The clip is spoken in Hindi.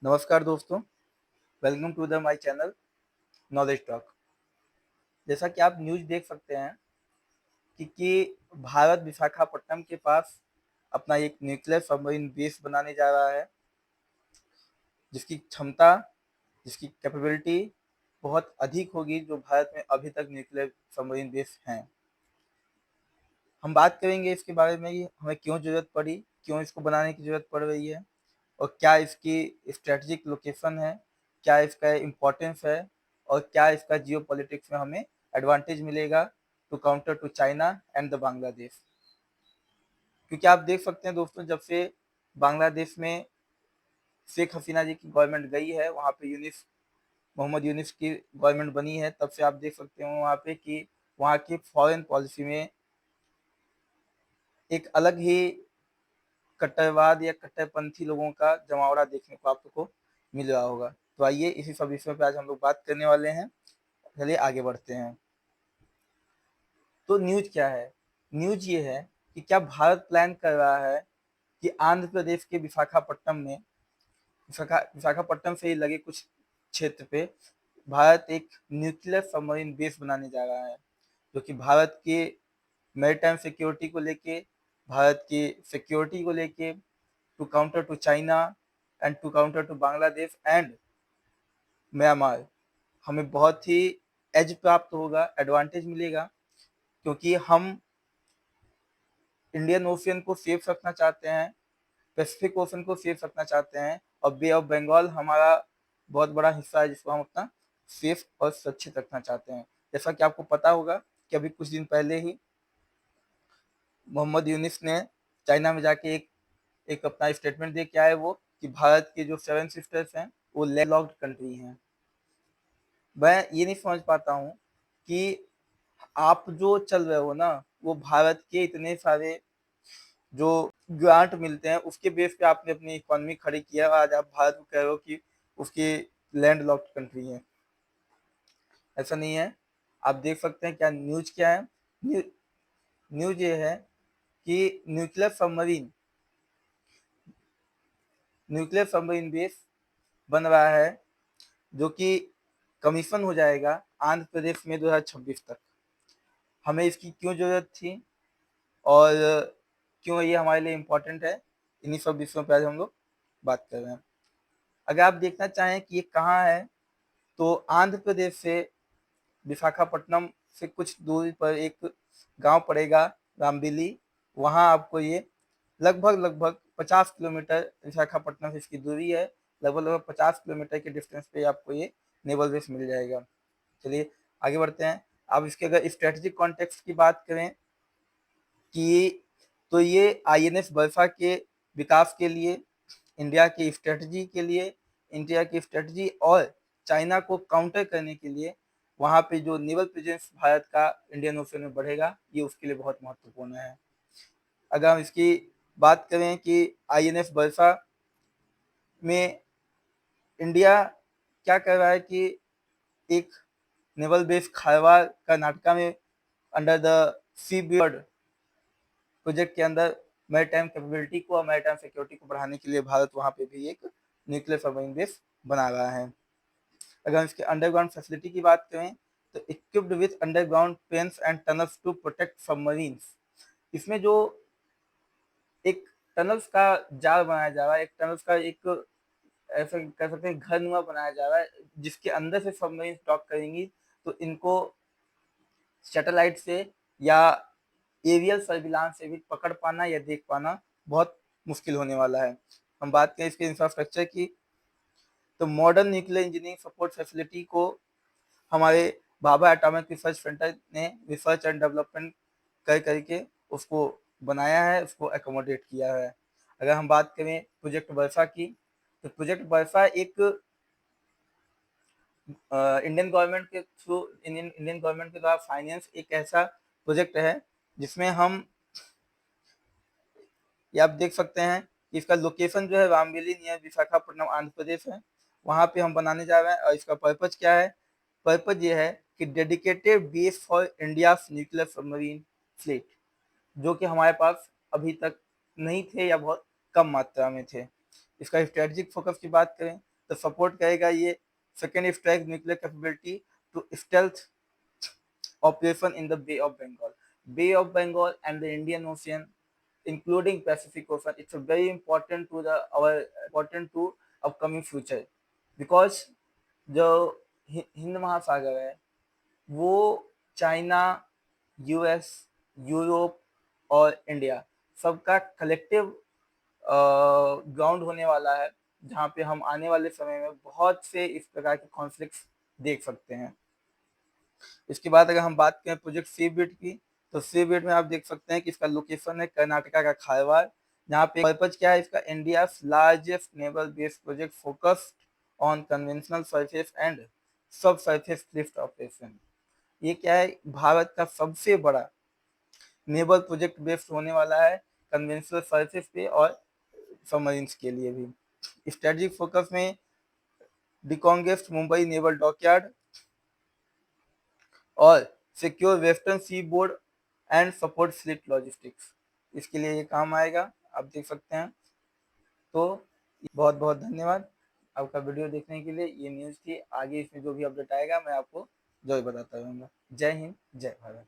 नमस्कार दोस्तों, welcome to the my channel knowledge talk. जैसा कि आप न्यूज़ देख सकते हैं कि भारत विशाखापट्टनम के पास अपना एक न्यूक्लियर सबमरीन बेस बनाने जा रहा है, जिसकी क्षमता, जिसकी कैपेबिलिटी बहुत अधिक होगी, जो भारत में अभी तक न्यूक्लियर सबमरीन बेस हैं। हम बात करेंगे इसके बारे में कि हमें क्यों ज़रूरत पड़ी, क्यों इसको बनाने की ज़रूरत पड़ रही है और क्या इसकी स्ट्रेटेजिक लोकेशन है, क्या इसका इम्पोर्टेंस है और क्या इसका जियोपॉलिटिक्स में हमें एडवांटेज मिलेगा to counter to China and the Bangladesh. क्योंकि आप देख सकते हैं दोस्तों, जब से बांग्लादेश में शेख हसीना जी की गवर्नमेंट गई है, वहाँ पे यूनिस मोहम्मद यूनिस की गवर्नमेंट बनी है, तब से आप देख सकते हो वहाँ पे कि वहाँ की फॉरेन पॉलिसी में एक अलग ही कट्टरवाद या कट्टरपंथी लोगों का जमावड़ा देखने को आपको मिल रहा होगा। तो आइए इसी सब विषयों पे आज हम लोग बात करने वाले हैं। चलिए आगे बढ़ते हैं। तो न्यूज़ क्या है? न्यूज़ ये है कि क्या भारत प्लान कर रहा है कि आंध्र प्रदेश के विशाखापट्टनम में विशाखापट्टनम से ही लगे कुछ क्षेत्र पे भारत एक न्यूक्लियर सबमरीन बेस बनाने जा रहा है, जो कि भारत के मैरीटाइम सिक्योरिटी को लेके, भारत की सिक्योरिटी को लेके, to counter to China and to counter to Bangladesh and Myanmar, हमें बहुत ही एज प्राप्त होगा, एडवांटेज मिलेगा, क्योंकि हम इंडियन ओशियन को सेफ रखना चाहते हैं, पैसिफिक ओशन को सेफ रखना चाहते हैं और बे ऑफ बंगाल हमारा बहुत बड़ा हिस्सा है, जिसको हम अपना सेफ और सुरक्षित रखना चाहते हैं। जैसा कि आपको पता होगा कि अभी कुछ दिन पहले ही मोहम्मद यूनिस ने चाइना में जाके एक एक अपना स्टेटमेंट दे के आए वो, कि भारत के जो 7 सिस्टर्स हैं वो लैंडलॉक्ड कंट्री हैं। मैं ये नहीं समझ पाता हूँ कि आप जो चल रहे हो ना, वो भारत के इतने सारे जो ग्रांट मिलते हैं उसके बेस पे आपने अपनी इकोनॉमी खड़ी किया, आज आप भारत को कह रहे हो कि उसकी लैंड लॉक्ड कंट्री है। ऐसा नहीं है। आप देख सकते हैं क्या न्यूज क्या है। न्यू, न्यूज ये है कि न्यूक्लियर सबमरीन बेस बन रहा है, जो कि कमीशन हो जाएगा आंध्र प्रदेश में 2026 तक। हमें इसकी क्यों जरूरत थी और क्यों ये हमारे लिए इम्पोर्टेंट है, इन्हीं सब विषयों पर आज हम लोग बात कर रहे हैं। अगर आप देखना चाहें कि ये कहाँ है, तो आंध्र प्रदेश से विशाखापट्टनम से कुछ दूरी पर एक गांव पड़ेगा, रामबिली। वहाँ आपको ये लगभग 50 किलोमीटर विशाखापट्टनम से इसकी दूरी है, लगभग 50 किलोमीटर के डिस्टेंस पे आपको ये नेवल बेस मिल जाएगा। चलिए आगे बढ़ते हैं। अब इसके अगर स्ट्रेटेजिक कॉन्टेक्स्ट की बात करें कि तो ये आईएनएस बर्फा के विकास के लिए, इंडिया की स्ट्रेटजी के लिए, इंडिया की स्ट्रेटजी और चाइना को काउंटर करने के लिए वहाँ पे जो नेवल प्रेजेंस भारत का इंडियन ओशन में बढ़ेगा, ये उसके लिए बहुत महत्वपूर्ण है। अगर हम इसकी बात करें कि आईएनएस बर्फा में इंडिया क्या कर रहा है कि एक नेवल बेस खारवार कर्नाटका में under the sea bird project के अंदर मैरीटाइम कैपेबिलिटी को और मैरीटाइम सिक्योरिटी को बढ़ाने के लिए भारत वहाँ पे भी एक न्यूक्लियर सबमरीन बेस बना रहा है। अगर हम इसके अंडरग्राउंड फैसिलिटी की बात करें, तो equipped with underground pens and tunnels to protect submarines. इसमें जो एक टनल्स का जाल बनाया जा रहा है, एक टनल्स का एक ऐसा कह सकते हैं घर नुमा बनाया जा रहा है, जिसके अंदर से सबमरीन डॉक करेंगी, तो इनको सैटेलाइट से या एरियल सर्विलांस से भी पकड़ पाना या देख पाना बहुत मुश्किल होने वाला है। हम बात करें इसके इंफ्रास्ट्रक्चर की, तो modern nuclear engineering support facility को हमारे भाभा एटॉमिक रिसर्च सेंटर ने रिसर्च एंड डेवलपमेंट कर करके उसको बनाया है, उसको एकोमोडेट किया है। अगर हम बात करें प्रोजेक्ट वर्षा की, तो प्रोजेक्ट वर्षा एक इंडियन गवर्नमेंट के थ्रू, इंडियन गवर्नमेंट के द्वारा फाइनेंस एक ऐसा प्रोजेक्ट है जिसमें हम, ये आप देख सकते हैं कि इसका लोकेशन जो है रामबेली नियर विशाखापट्टनम आंध्र प्रदेश है, वहाँ पे हम बनाने जा रहे हैं। और इसका पर्पज क्या है? पर्पज ये है कि dedicated base for India nuclear submarine fleet, जो कि हमारे पास अभी तक नहीं थे या बहुत कम मात्रा में थे। इसका स्ट्रेटजिक फोकस की बात करें, तो सपोर्ट करेगा ये second strike nuclear capability to stealth operation in the Bay of Bengal. Bay of Bengal and the Indian Ocean, including Pacific Ocean, it's a very important to the our important to upcoming future because जो हिंद महासागर है वो चाइना, यूएस, यूरोप और इंडिया सबका कलेक्टिव ग्राउंड होने वाला है, जहाँ पे हम आने वाले समय में बहुत से इस प्रकार के कॉन्फ्लिक्ट्स देख सकते हैं। इसके बाद अगर हम बात करें प्रोजेक्ट सी बिट की, तो सी बिट में आप देख सकते हैं कि इसका लोकेशन है कर्नाटका का खारवाड़, जहाँ पे पर्पज क्या है इसका, India largest naval based project focused on conventional surface and सब सरफेस लिफ्ट ऑपरेशन। ये क्या है, भारत का सबसे बड़ा नेवल प्रोजेक्ट बेस्ड होने वाला है कन्वेंशनल सरफेस पे और सबमरीन्स के लिए भी। स्ट्रेटेजिक फोकस में डिकॉन्गेस्ट मुंबई नेवल डॉकयार्ड और secure western seaboard and support fleet logistics, इसके लिए ये काम आएगा, आप देख सकते हैं। तो बहुत बहुत धन्यवाद आपका वीडियो देखने के लिए। ये न्यूज़ थी, आगे इसमें जो भी अपडेट आएगा मैं आपको जरूर बताता रहूँगा। जय हिंद, जय भारत।